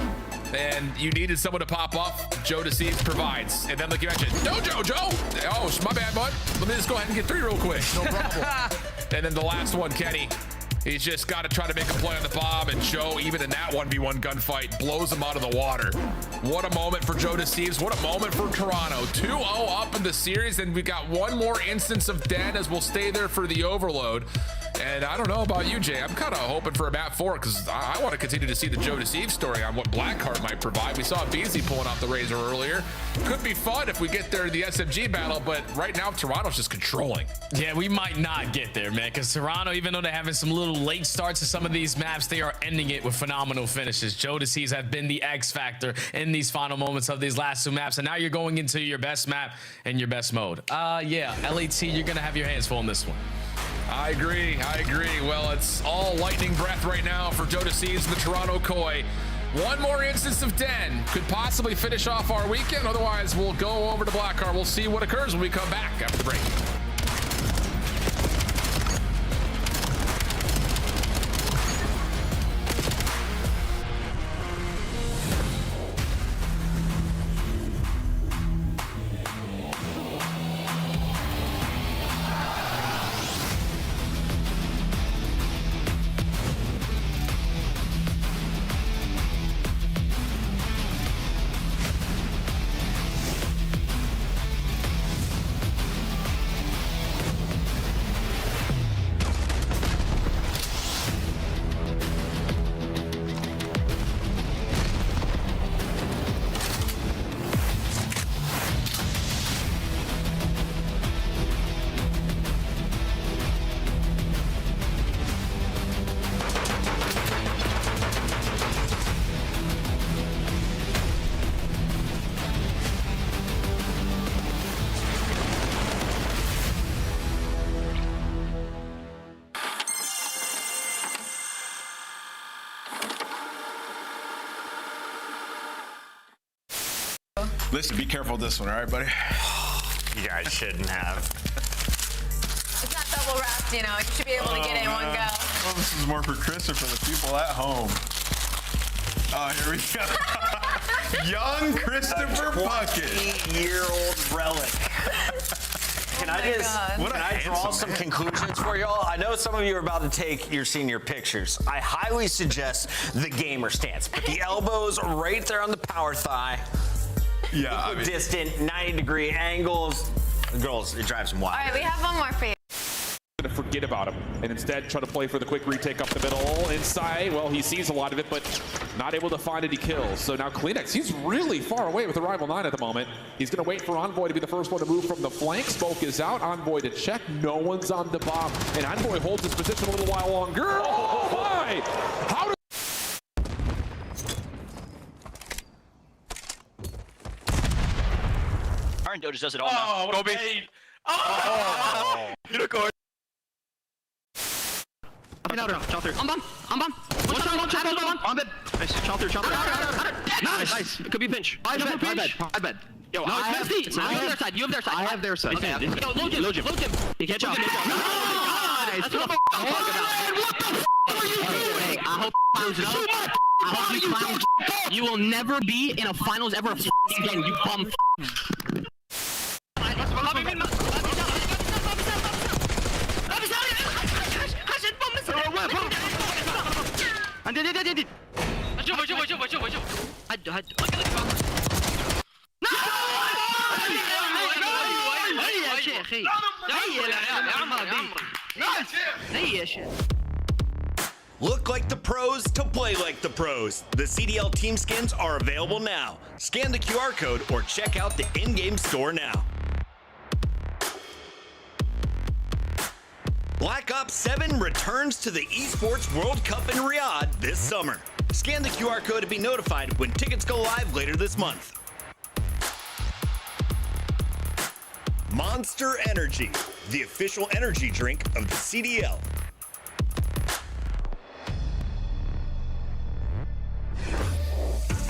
and you needed someone to pop up. JoeDeceives provides. And then like you mentioned, Dojo, Joe! Oh, my bad, bud. Let me just go ahead and get 3 real quick. No problem. And then the last one, Kenny. He's just got to try to make a play on the bomb, and Joe, even in that 1v1 gunfight, blows him out of the water. What a moment for JoeDeceives. What a moment for Toronto. 2-0 up in the series, and we got one more instance of dead as we'll stay there for the overload. And I don't know about you, Jay. I'm kind of hoping for a map 4 because I want to continue to see the JoeDeceives story on what Blackheart might provide. We saw Beezy pulling off the Razor earlier. Could be fun if we get there to the SMG battle, but right now Toronto's just controlling. Yeah, we might not get there, man, because Toronto, even though they're having some little late starts to some of these maps, they are ending it with phenomenal finishes. JoeDeceives have been the X factor in these final moments of these last 2 maps, and now you're going into your best map and your best mode. Yeah, LAT, you're going to have your hands full in this one. I agree. Well, it's all lightning breath right now for JoeDeceives and the Toronto Koi. One more instance of Den could possibly finish off our weekend. Otherwise, we'll go over to Blackheart. We'll see what occurs when we come back after the break. Listen, be careful with this one, all right, buddy? You guys shouldn't have. It's not double wrapped, you know. You should be able to get it in one go. Well, this is more for Chris or for the people at home. Oh, here we go. Young Christopher Puckett. 8-year-old relic. Can I draw some conclusions for y'all? I know some of you are about to take your senior pictures. I highly suggest the gamer stance. Put the elbows right there on the power thigh. Yeah, I mean, distant, 90-degree angles. Girls, it drives them wild. All right, we have one more for you. Gonna forget about him and instead try to play for the quick retake up the middle. Inside, well, he sees a lot of it, but not able to find any kills. So now Kleenex, he's really far away with Arrival 9 at the moment. He's gonna wait for Envoy to be the first one to move from the flank. Smoke is out, Envoy to check. No one's on the bomb, and Envoy holds his position a little while longer. Oh my! How Iron Doge does it all now. Go B. Oh! Unicorn. Shot through. I'm bomb. One shot, on bed. Nice. Shot through. Nice. It could be pinch. I bed. Yo, no, it's Misty. You have their side. I have their side. Okay. Yo, low jim. He can't jump. Nice. That's what I'm talking about. What the f*** are you doing? I hope you clowns. You will never be in a finals ever again, you bum. Look like the pros to play like the pros. The CDL team skins are available now. Scan the QR code or check out the in-game store now. Black Ops 7 returns to the Esports World Cup in Riyadh this summer. Scan the QR code to be notified when tickets go live later this month. Monster Energy, the official energy drink of the CDL.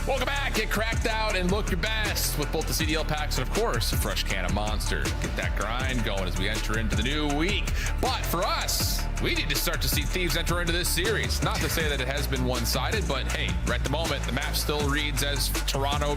Welcome back. Get cracked out and look your best with both the CDL packs and, of course, a fresh can of Monster. Get that grind going as we enter into the new week. But for us, we need to start to see Thieves enter into this series. Not to say that it has been one-sided, but hey, right at the moment, the map still reads as Toronto.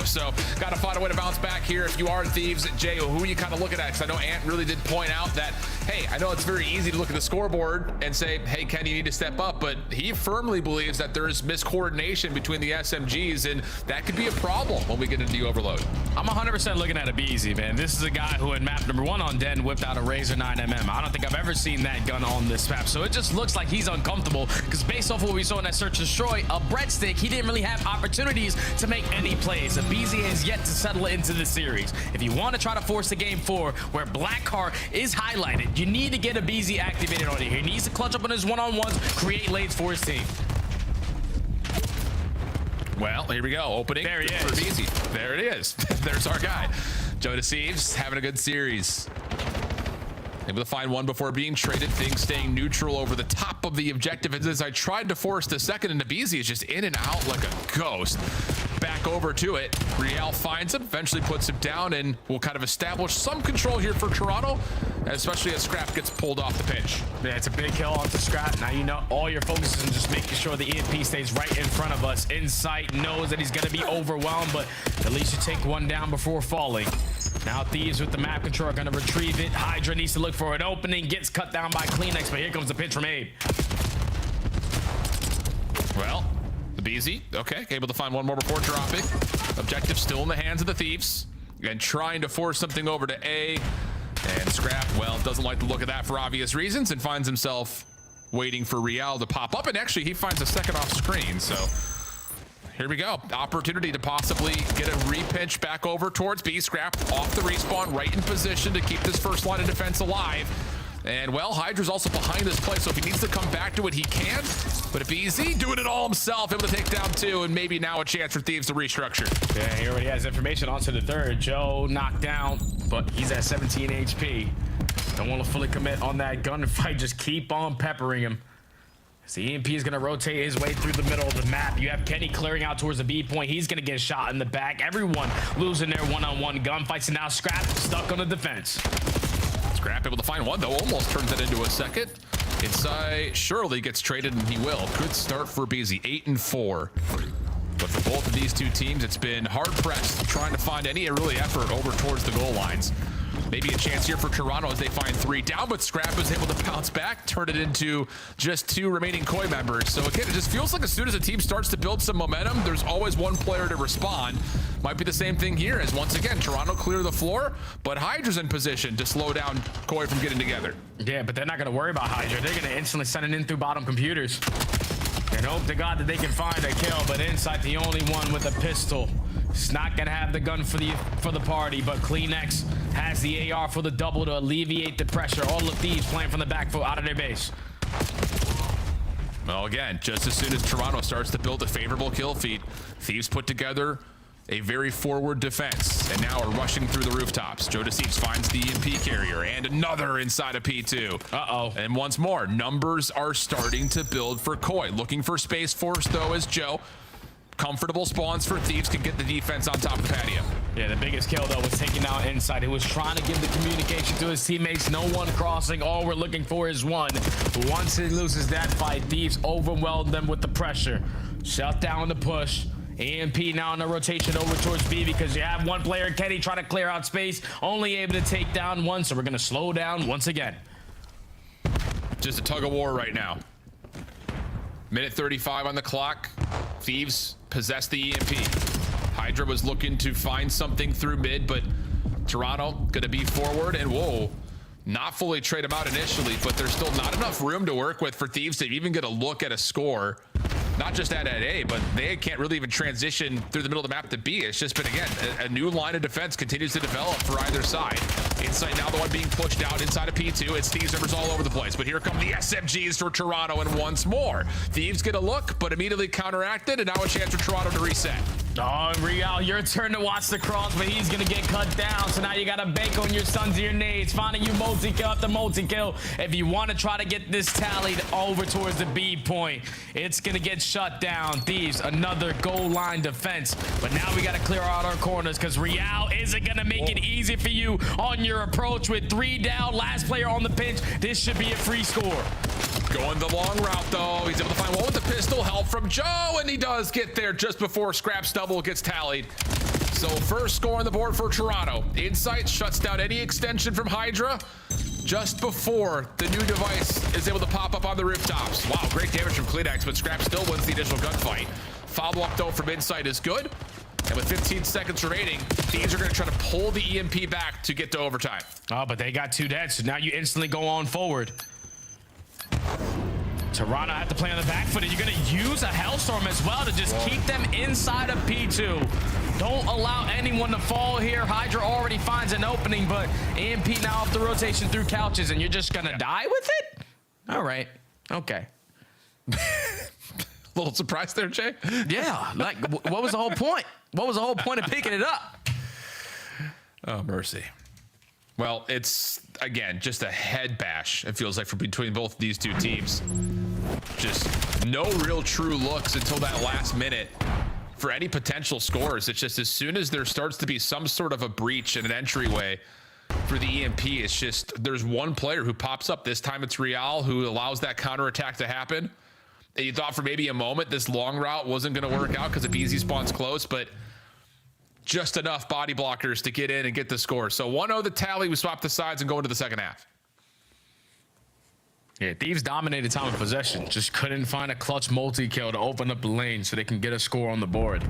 So got to find a way to bounce back here. If you are Thieves, Jay, who are you kind of looking at? Because I know Ant really did point out that, hey, I know it's very easy to look at the scoreboard and say, hey, Ken, you need to step up. But he firmly believes that there is miscoordination between the SMGs, and that could be a problem when we get into the overload. I'm 100% looking at it easy, man. This is a guy who in map number 1 on Den whipped out a Razor 9mm. I don't think I've ever seen that gun on this map. So it just looks like he's uncomfortable because based off what we saw in that search and destroy, a breadstick, he didn't really have opportunities to make any plays. Abizi has yet to settle into the series. If you want to try to force the game forward where Black Heart is highlighted, you need to get Abizi activated on it. He needs to clutch up on his one-on-ones, create lanes for his team. Well, here we go. Opening. There he is. Easy. There it is. There's our guy. JoeDeceives having a good series. Able to find one before being traded. Things staying neutral over the top of the objective. As I tried to force the second, and Nabizi is just in and out like a ghost. Back over to it. Riel finds him, eventually puts him down, and will kind of establish some control here for Toronto, especially as Scrap gets pulled off the pitch. Yeah, it's a big kill onto Scrap. Now you know all your focus is on just making sure the EMP stays right in front of us. In sight, knows that he's going to be overwhelmed, but at least you take one down before falling. Now Thieves with the map control are going to retrieve it. Hydra needs to look for an opening, gets cut down by Kleenex, but here comes the pitch from Abe. Well, the BZ, okay, able to find one more before dropping. Objective still in the hands of the Thieves. And trying to force something over to A. And Scrap, well, doesn't like the look of that for obvious reasons and finds himself waiting for Riel to pop up. And actually, he finds a second off screen, so here we go. Opportunity to possibly get a repinch back over towards B. Scrap off the respawn, right in position to keep this first line of defense alive. And well, Hydra's also behind this play, so if he needs to come back to it, he can. But if Easy doing it all himself, able to take down 2, and maybe now a chance for Thieves to restructure. Yeah, he already has information onto the third. Joe knocked down, but he's at 17 HP. Don't want to fully commit on that gunfight. Just keep on peppering him. So EMP is going to rotate his way through the middle of the map. You have Kenny clearing out towards the B point. He's going to get shot in the back. Everyone losing their one-on-one gunfights, and now Scrap stuck on the defense. Scrap able to find one, though. Almost turns it into a second. Inside, surely gets traded, and he will. Good start for BZ, 8-4. But for both of these two teams, it's been hard-pressed trying to find any really effort over towards the goal lines. Maybe a chance here for Toronto as they find 3 down, but Scrap is able to bounce back, turn it into just 2 remaining Koi members. So again, it just feels like as soon as a team starts to build some momentum, there's always one player to respond. Might be the same thing here as once again, Toronto clear the floor, but Hydra's in position to slow down Koi from getting together. Yeah, but they're not going to worry about Hydra. They're going to instantly send it in through bottom computers. And hope to God that they can find a kill, but Inside the only one with a pistol. He's not gonna have the gun for the party, but Kleenex has the AR for the double to alleviate the pressure. All the Thieves playing from the back foot out of their base. Well, again, just as soon as Toronto starts to build a favorable kill feed, Thieves put together a very forward defense and now are rushing through the rooftops. JoeDeceives finds the EMP carrier and another inside of P2. Uh-oh. And once more, numbers are starting to build for Koi. Looking for Space Force, though, as Joe. Comfortable spawns for Thieves can get the defense on top of the patio. Yeah, the biggest kill, though, was taking out Inside. He was trying to give the communication to his teammates. No one crossing. All we're looking for is one. Once he loses that fight, Thieves overwhelmed them with the pressure. Shut down the push. EMP now in a rotation over towards B because you have one player, Kenny, trying to clear out space. Only able to take down one, so we're going to slow down once again. Just a tug of war right now. Minute 35 on the clock. Thieves possess the EMP. Hydra was looking to find something through mid, but Toronto going to be forward, and whoa, not fully trade him out initially, but there's still not enough room to work with for Thieves to even get a look at a score. Not just at A, but they can't really even transition through the middle of the map to B. It's just been, again, a new line of defense continues to develop for either side. Inside now, the one being pushed out inside of P2. It's Thieves numbers all over the place, but here come the SMGs for Toronto, and once more. Thieves get a look, but immediately counteracted, and now a chance for Toronto to reset. Oh, Real, your turn to watch the cross, but he's gonna get cut down. So now you gotta bank on your sons of your nades, finding you multi-kill after multi-kill. If you want to try to get this tallied over towards the B point, it's gonna get shut down. Thieves, another goal line defense, but now we gotta clear out our corners because Real isn't gonna make it easy for you on your approach with 3 down, last player on the pinch. This should be a free score. Going the long route, though. He's able to find one with the pistol. Help from Joe, and he does get there just before Scrap's double gets tallied. So first score on the board for Toronto. Insight shuts down any extension from Hydra just before the new device is able to pop up on the rooftops. Wow, great damage from Kleenex, but Scrap still wins the initial gunfight. Follow-up, though, from Insight is good. And with 15 seconds remaining, Thieves are going to try to pull the EMP back to get to overtime. Oh, but they got 2 dead, so now you instantly go on forward. Toronto had to play on the back foot, and you're going to use a hellstorm as well to just keep them inside of P2. Don't allow anyone to fall here. Hydra already finds an opening, but EMP now off the rotation through couches, and you're just going to die with it? All right. Okay. Little surprise there, Jay? Yeah. Like, what was the whole point? What was the whole point of picking it up? Oh, mercy. Well, it's, again, just a head bash, it feels like, for between both these two teams. Just no real true looks until that last minute for any potential scores. It's just as soon as there starts to be some sort of a breach and an entryway for the EMP, it's just there's one player who pops up. This time it's Real who allows that counterattack to happen. And you thought for maybe a moment this long route wasn't going to work out because the BZ spawns close, but just enough body blockers to get in and get the score. So 1-0 the tally. We swap the sides and go into the second half. Yeah, Thieves dominated time of possession. Just couldn't find a clutch multi-kill to open up the lane so they can get a score on the board.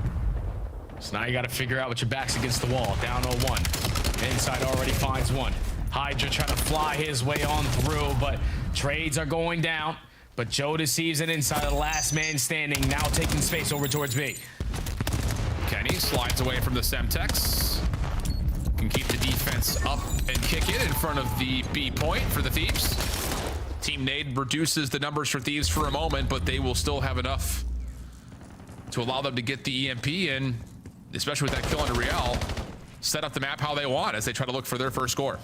So now you got to figure out what your back's against the wall. Down 0-1. Inside already finds one. Hydra trying to fly his way on through, but trades are going down. But JoeDeceives and Inside, the last man standing, now taking space over towards B. Kenny slides away from the Semtex. Can keep the defense up and kick it in front of the B point for the Thieves. Team Nade reduces the numbers for Thieves for a moment, but they will still have enough to allow them to get the EMP in, especially with that kill on Real, set up the map how they want as they try to look for their first score.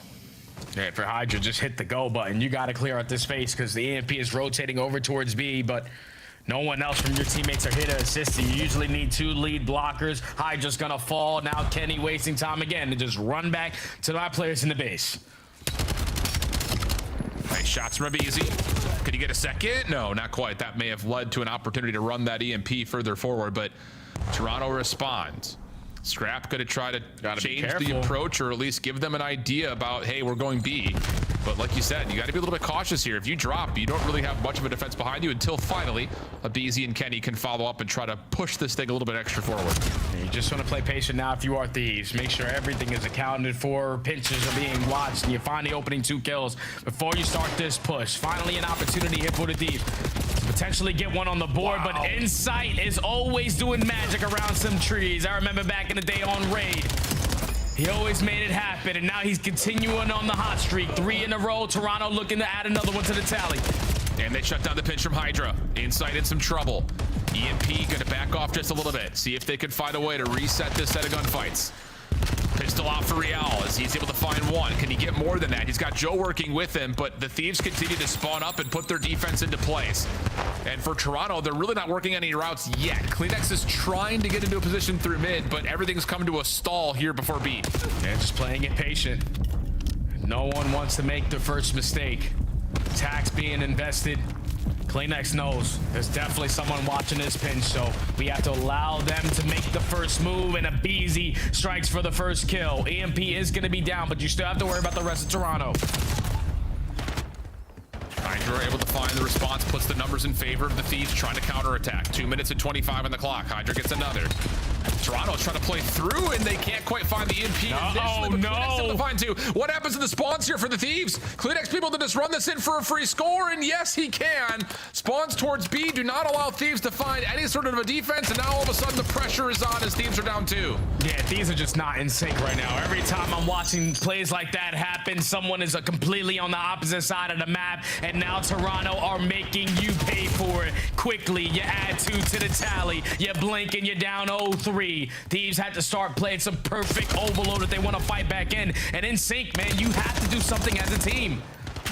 Yeah, for Hydra, just hit the go button. You got to clear out this space because the EMP is rotating over towards B, but no one else from your teammates are here to assist you. You usually need 2 lead blockers. Hydra's gonna fall. Now Kenny wasting time again to just run back to my players in the base. Nice shots from Easy. Could he get a second? No, not quite. That may have led to an opportunity to run that EMP further forward, but Toronto responds. Scrap going to try to change the approach or at least give them an idea about, hey, we're going B. But like you said, you got to be a little bit cautious here. If you drop, you don't really have much of a defense behind you until finally Abizi and Kenny can follow up and try to push this thing a little bit extra forward. You just want to play patient now if you are Thieves. Make sure everything is accounted for. Pinches are being watched, and you find the opening 2 kills before you start this push. Finally, an opportunity here for the Thieves to potentially get one on the board, but Insight is always doing magic around some trees. I remember back in the day on Raid. He always made it happen, and now he's continuing on the hot streak. 3 in a row. Toronto looking to add another one to the tally. And they shut down the pinch from Hydra. Insight in some trouble. EMP gonna back off just a little bit. See if they can find a way to reset this set of gunfights. Pistol out for Real as he's able to find one. Can he get more than that? He's got Joe working with him, but the Thieves continue to spawn up and put their defense into place. And for Toronto, they're really not working any routes yet. Kleenex is trying to get into a position through mid, but everything's coming to a stall here before B. Yeah, just playing it patient. No one wants to make the first mistake. Tax being invested. Kleenex knows there's definitely someone watching this pinch, so we have to allow them to make the first move, and Abizi strikes for the first kill. EMP is going to be down, but you still have to worry about the rest of Toronto. Hydra able to find the response, puts the numbers in favor of the Thieves trying to counterattack. 2 minutes and 25 on the clock. Hydra gets another. Toronto's trying to play through, and they can't quite find the EMP. Oh, no. Kleenex able to find 2. What happens in the spawns here for the Thieves? Kleenex people to just run this in for a free score, and yes, he can. Spawns towards B do not allow Thieves to find any sort of a defense, and now all of a sudden the pressure is on as Thieves are down 2. Yeah, Thieves are just not in sync right now. Every time I'm watching plays like that happen, someone is completely on the opposite side of the map, and now Toronto are making you pay for it. Quickly, you add 2 to the tally. You blink and you're down 0-3. Thieves had to start playing some perfect overload if they want to fight back in. And in sync, man, you have to do something as a team.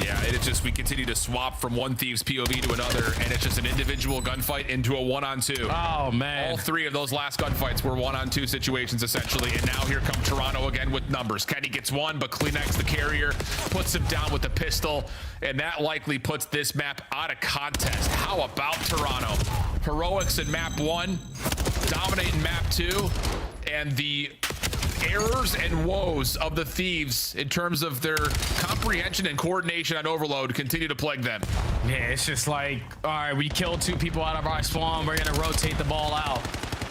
Yeah, it's just we continue to swap from one Thieves POV to another, and it's just an individual gunfight into a 1-on-2. Oh, man. All 3 of those last gunfights were 1-on-2 situations, essentially, and now here come Toronto again with numbers. Kenny gets 1, but Kleenex, the carrier, puts him down with the pistol, and that likely puts this map out of contest. How about Toronto? Heroics in map 1, dominating map 2, and the errors and woes of the Thieves in terms of their comprehension and coordination on overload continue to plague them. Yeah, it's just like, all right, we killed 2 people out of our spawn. We're going to rotate the ball out.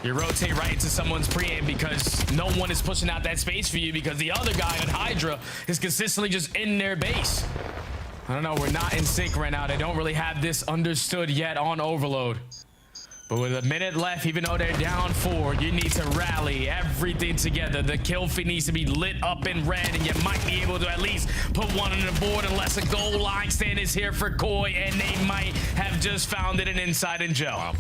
You rotate right into someone's pre-aim because no one is pushing out that space for you because the other guy on Hydra is consistently just in their base. I don't know. We're not in sync right now. They don't really have this understood yet on overload. But with a minute left, even though they're down 4, you need to rally everything together. The kill feed needs to be lit up in red, and you might be able to at least put one on the board unless a goal line stand is here for Koi, and they might have just found it an inside in gel. Wow.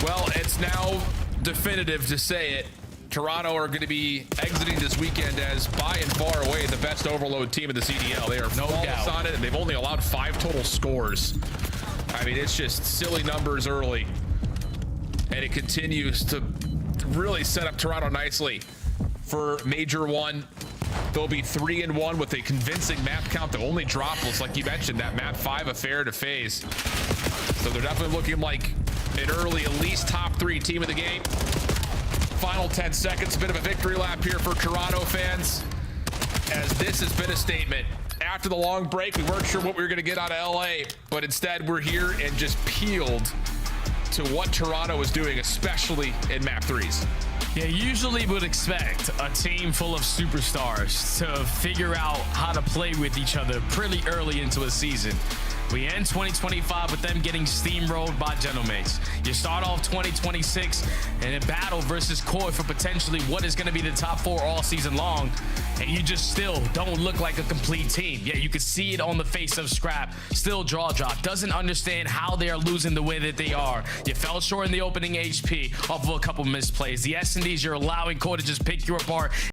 Well, it's now definitive to say it. Toronto are going to be exiting this weekend as by and far away the best overload team in the CDL. They are flawless on it, and they've only allowed 5 total scores. I mean, it's just silly numbers early. And it continues to really set up Toronto nicely for Major 1. They'll be 3-1 with a convincing map count. The only drop was, like you mentioned, that map 5 affair to FaZe. So they're definitely looking like an early, at least top 3 team of the game. Final 10 seconds, a bit of a victory lap here for Toronto fans, as this has been a statement. After the long break, we weren't sure what we were going to get out of LA, but instead we're here and just peeled to what Toronto is doing, especially in map 3s. Yeah, usually would expect a team full of superstars to figure out how to play with each other pretty early into a season. We end 2025 with them getting steamrolled by Gentlemates. You start off 2026 in a battle versus Koi for potentially what is going to be the top 4 all season long, and you just still don't look like a complete team. Yeah, you can see it on the face of Scrap. Still jaw drop. Doesn't understand how they are losing the way that they are. You fell short in the opening HP off of a couple misplays. The S&Ds, you're allowing Koi to just pick you apart